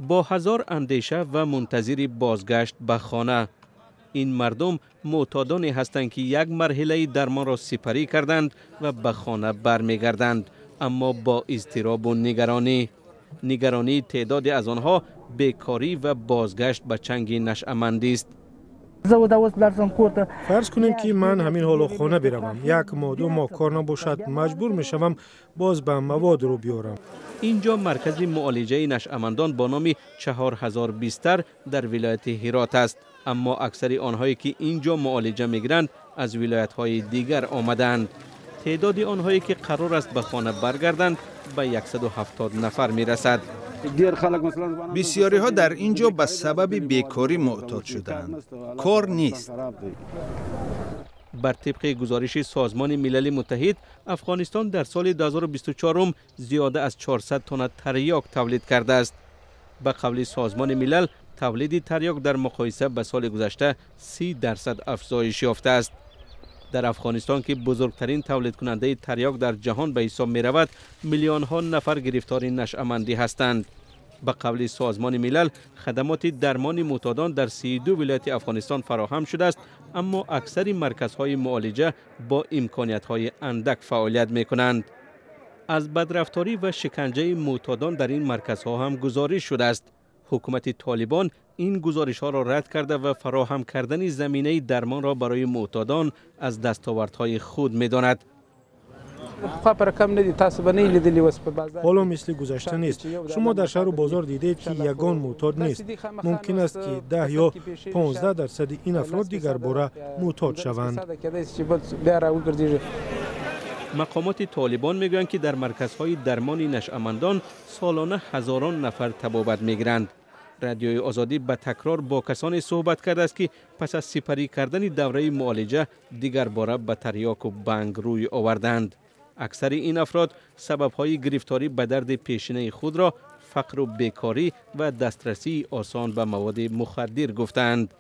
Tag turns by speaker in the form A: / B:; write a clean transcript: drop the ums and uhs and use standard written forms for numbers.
A: با هزار اندیشه و منتظر بازگشت به خانه. این مردم معتادانی هستند که یک مرحله درمان را سپری کردند و به خانه برمیگردند، اما با اضطراب و نگرانی تعدادی از آنها بیکاری و بازگشت به چنگ نشأمندی است.
B: فرض کنیم که من همین حالا خانه بروم، یک ماه دو ماه کار نباشد، مجبور میشوم باز به مواد رو بیارم.
A: اینجا مرکز معالجه نشأمندان با نام 4000 بستر در ولایت هرات است، اما اکثر آنهایی که اینجا معالجه میگیرند از ولایت‌های دیگر آمدند. تعداد آنهایی که قرار است به خانه برگردند به 170 نفر میرسد.
C: بسیاری ها در اینجا به سبب بیکاری معتاد شدند. کار نیست.
A: بر طبق گزارش سازمان ملل متحد، افغانستان در سال 2024 زیاده از 400 تن تریاک تولید کرده است. به قول سازمان ملل، تولید تریاک در مقایسه به سال گذشته 30% افزایش یافته است. در افغانستان که بزرگترین تولید کننده تریاک در جهان به حساب می رود، میلیون ها نفر گرفتار نشأمندی هستند. به قول سازمان ملل، خدمات درمان معتادان در 32 ولایت افغانستان فراهم شده است، اما اکثر مرکزهای معالجه با امکانیت‌های اندک فعالیت می‌کنند. از بدرفتاری و شکنجه معتادان در این مرکزها هم گزارش شده است. حکومت طالبان این گزارش‌ها را رد کرده و فراهم کردن زمینه درمان را برای معتادان از دستاوردهای خود می‌داند.
B: حالا مثل گذشته نیست. شما در شهر و بازار دیدید که یگان معتاد نیست. ممکن است که 10 یا 15% این افراد دیگر باره معتاد شوند.
A: مقامات طالبان میگویند که در مرکزهای درمان نشأمندان سالانه هزاران نفر تبابت میگیرند. رادیوی آزادی به تکرار با کسانی صحبت کرده است که پس از سپری کردن دوره معالجه دیگر باره به تریاک و بنگ روی آوردند. اکثر این افراد سبب‌های گرفتاری به درد پیشینه خود را فقر و بیکاری و دسترسی آسان به مواد مخدر گفتند.